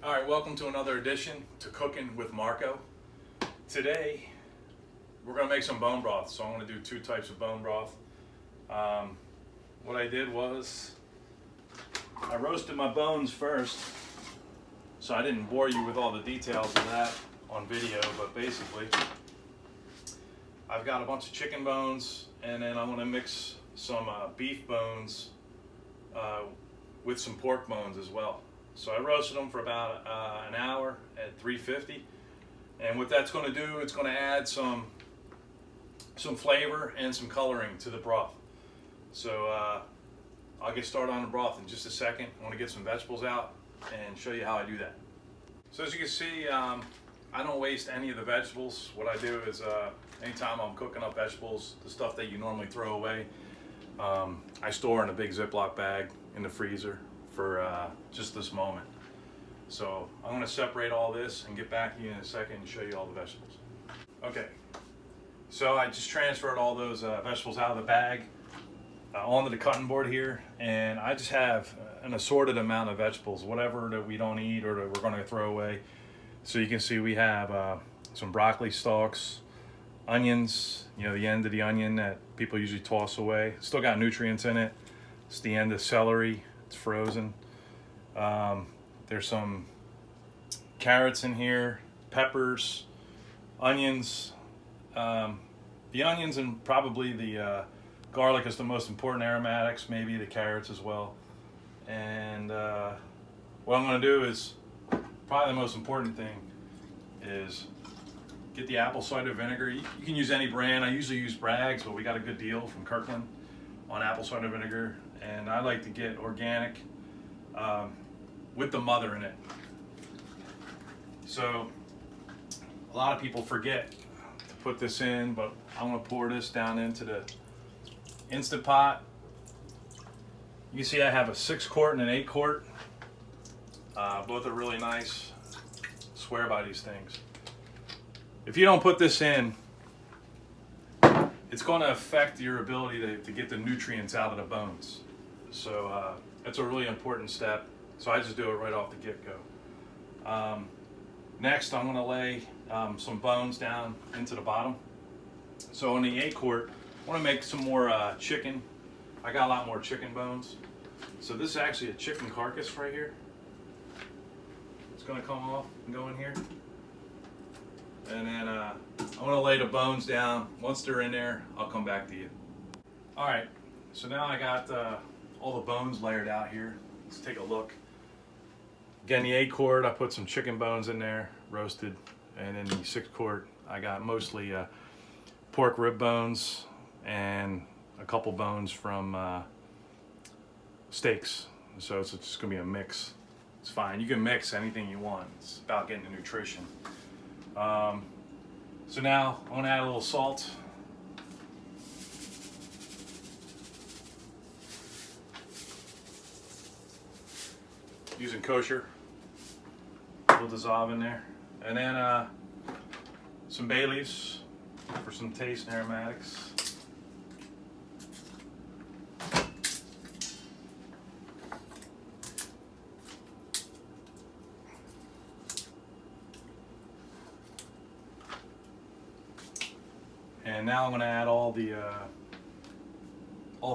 All right, welcome to another edition to Cooking with Marco. Today, we're gonna make some bone broth. So I'm gonna do two types of bone broth. What I did was, I roasted my bones first. So I didn't bore you with all the details of that on video, but basically, I've got a bunch of chicken bones, and then I'm gonna mix some beef bones with some pork bones as well. So I roasted them for about an hour at 350, and what that's going to do, it's going to add some flavor and some coloring to the broth. So I'll get started on the broth in just a second. I want to get some vegetables out and show you how I do that. So as you can see, I don't waste any of the vegetables. What I do is anytime I'm cooking up vegetables, the stuff that you normally throw away, I store in a big Ziploc bag in the freezer for just this moment. So I'm going to separate all this and get back to you in a second and show you all the vegetables. Okay, so I just transferred all those vegetables out of the bag onto the cutting board here, and I just have an assorted amount of vegetables, whatever that we don't eat or that we're going to throw away. So you can see we have some broccoli stalks, onions, the end of the onion that people usually toss away. Still got nutrients in it. It's the end of celery. It's frozen. There's some carrots in here, peppers, onions. The onions and probably the garlic is the most important aromatics, maybe the carrots as well. And what I'm going to do is, probably the most important thing is get the apple cider vinegar. You can use any brand. I usually use Bragg's, but we got a good deal from Kirkland on apple cider vinegar. And I like to get organic with the mother in it. So a lot of people forget to put this in, but I'm gonna pour this down into the Instant Pot. You can see I have a 6-quart and an 8-quart. Both are really nice. Swear by these things. If you don't put this in, it's going to affect your ability to get the nutrients out of the bones. So that's a really important step. So I just do it right off the get-go. Next, I'm going to lay some bones down into the bottom. So in the 8-quart, I want to make some more chicken. I got a lot more chicken bones. So this is actually a chicken carcass right here. It's going to come off and go in here. And then I'm going to lay the bones down. Once they're in there, I'll come back to you. All right, so now I got all the bones layered out here. Let's take a look. Again, the 8-quart, I put some chicken bones in there, roasted. And in the 6-quart, I got mostly pork rib bones and a couple bones from steaks. So it's just going to be a mix. It's fine. You can mix anything you want. It's about getting the nutrition. So now I'm going to add a little salt. Using kosher. A little dissolve in there. And then some bay leaves for some taste and aromatics. And now I'm going to add all the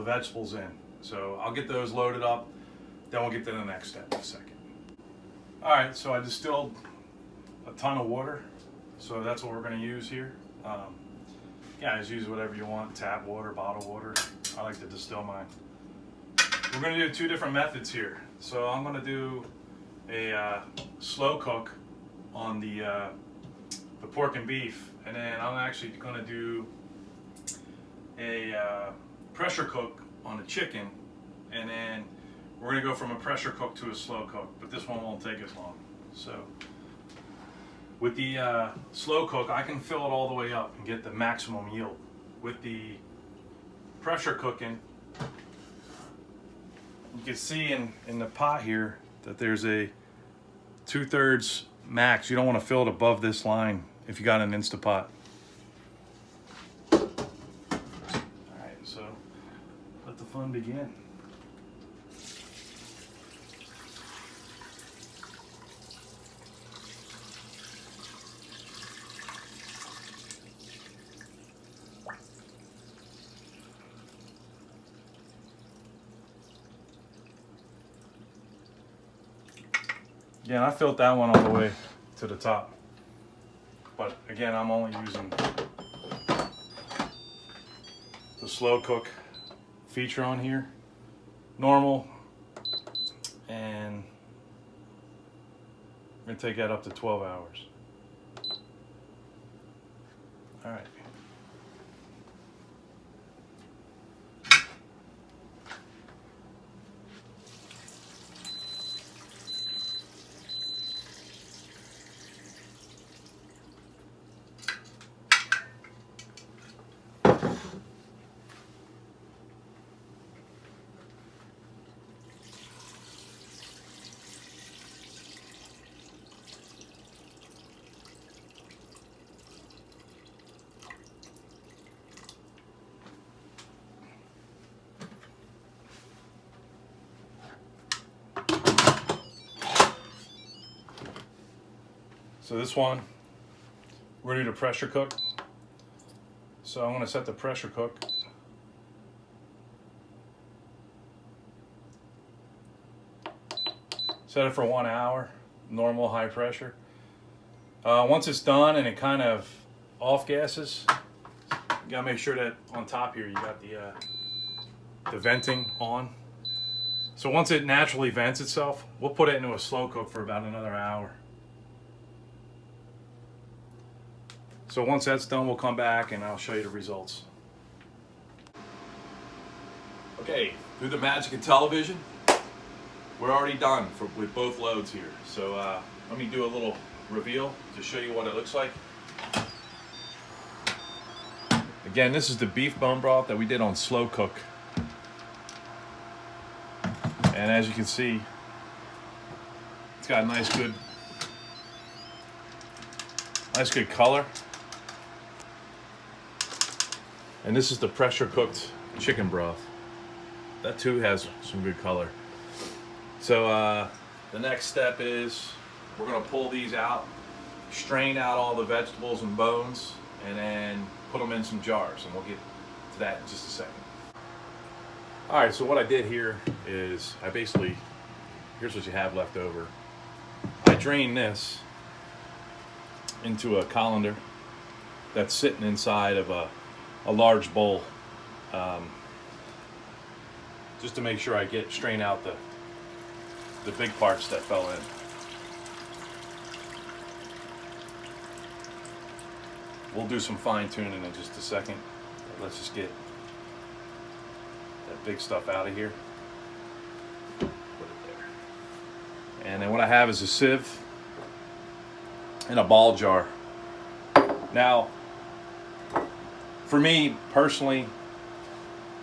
vegetables in. So I'll get those loaded up. Then we'll get to the next step in a second. All right, so I distilled a ton of water. So that's what we're going to use here. Guys, use whatever you want, tap water, bottled water. I like to distill mine. We're going to do two different methods here. So I'm going to do a slow cook on the pork and beef. And then I'm actually going to do a pressure cook on the chicken, and then we're going to go from a pressure cook to a slow cook, but this one won't take as long. So with the slow cook, I can fill it all the way up and get the maximum yield. With the pressure cooking, you can see in the pot here that there's a 2/3 max. You don't want to fill it above this line if you got an Instant Pot. All right, so let the fun begin. Again, I filled that one all the way to the top. But again, I'm only using the slow cook feature on here. Normal. And we're gonna take that up to 12 hours. All right. So this one, we're gonna do the pressure cook. So I'm gonna set the pressure cook. Set it for 1 hour, normal high pressure. Once it's done and it kind of off gases, you gotta make sure that on top here you got the venting on. So once it naturally vents itself, we'll put it into a slow cook for about another hour. So once that's done, we'll come back and I'll show you the results. Okay, through the magic of television, we're already done with both loads here. So let me do a little reveal to show you what it looks like. Again, this is the beef bone broth that we did on slow cook. And as you can see, it's got a nice good color. And this is the pressure cooked chicken broth. That too has some good color. So the next step is we're gonna pull these out, strain out all the vegetables and bones, and then put them in some jars. And we'll get to that in just a second. All right, so what I did here is here's what you have left over. I drained this into a colander that's sitting inside of a large bowl, just to make sure I strain out the big parts that fell in. We'll do some fine tuning in just a second. Let's just get that big stuff out of here. Put it there. And then what I have is a sieve and a ball jar. Now, for me personally,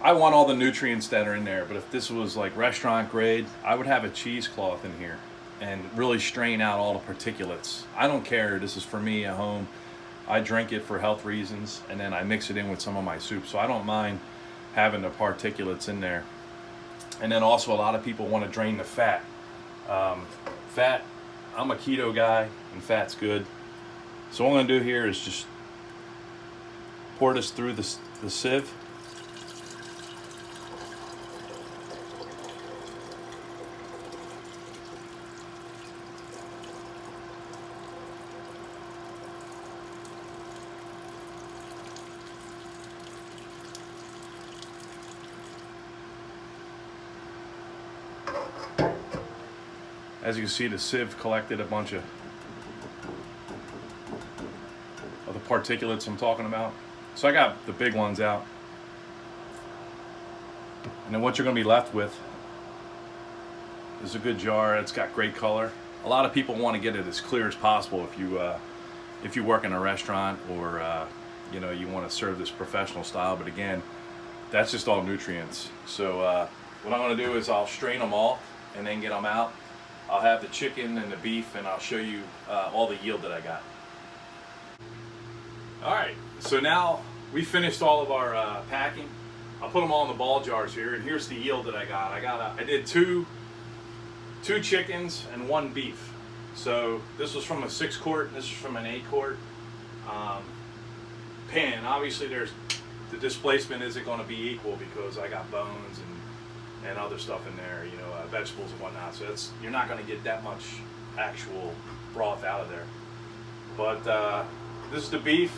I want all the nutrients that are in there, but if this was like restaurant grade, I would have a cheesecloth in here and really strain out all the particulates. I don't care, this is for me at home. I drink it for health reasons, and then I mix it in with some of my soup, so I don't mind having the particulates in there. And then also a lot of people want to drain the fat. Fat, I'm a keto guy, and fat's good. So what I'm gonna do here is just pour this through the sieve. As you can see, the sieve collected a bunch of the particulates I'm talking about. So I got the big ones out. And then what you're going to be left with is a good jar. It's got great color. A lot of people want to get it as clear as possible if you work in a restaurant or you want to serve this professional style. But again, that's just all nutrients. So what I'm going to do is I'll strain them all and then get them out. I'll have the chicken and the beef, and I'll show you all the yield that I got. All right, so now we finished all of our packing. I'll put them all in the ball jars here, and here's the yield that I got. I did two chickens and 1 beef. So this was from a 6-quart, and this is from an 8-quart pan. Obviously, the displacement isn't going to be equal because I got bones and other stuff in there, vegetables and whatnot. So you're not going to get that much actual broth out of there. But this is the beef.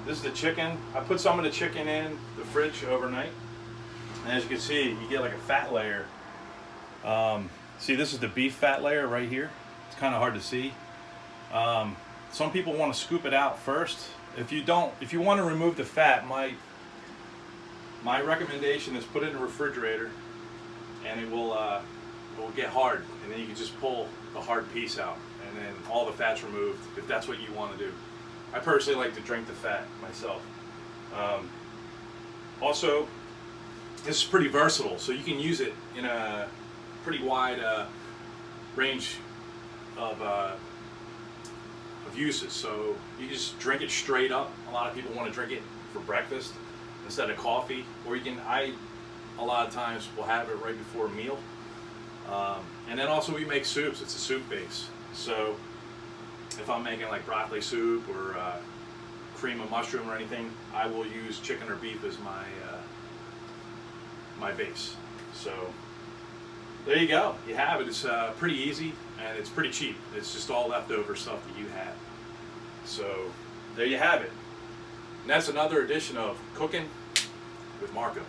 This is the chicken. I put some of the chicken in the fridge overnight. And as you can see, you get like a fat layer. See, this is the beef fat layer right here. It's kind of hard to see. Some people want to scoop it out first. If you want to remove the fat, my recommendation is put it in the refrigerator, and it will get hard, and then you can just pull the hard piece out, and then all the fat's removed, if that's what you want to do. I personally like to drink the fat myself. Also, this is pretty versatile, so you can use it in a pretty wide range of uses. So you just drink it straight up. A lot of people want to drink it for breakfast instead of coffee, or you can, a lot of times will have it right before a meal. And then also we make soups. It's a soup base. So if I'm making like broccoli soup or cream of mushroom or anything, I will use chicken or beef as my base. So there you go. You have it. It's pretty easy and it's pretty cheap. It's just all leftover stuff that you had. So there you have it. And that's another edition of Cookin' with Marco.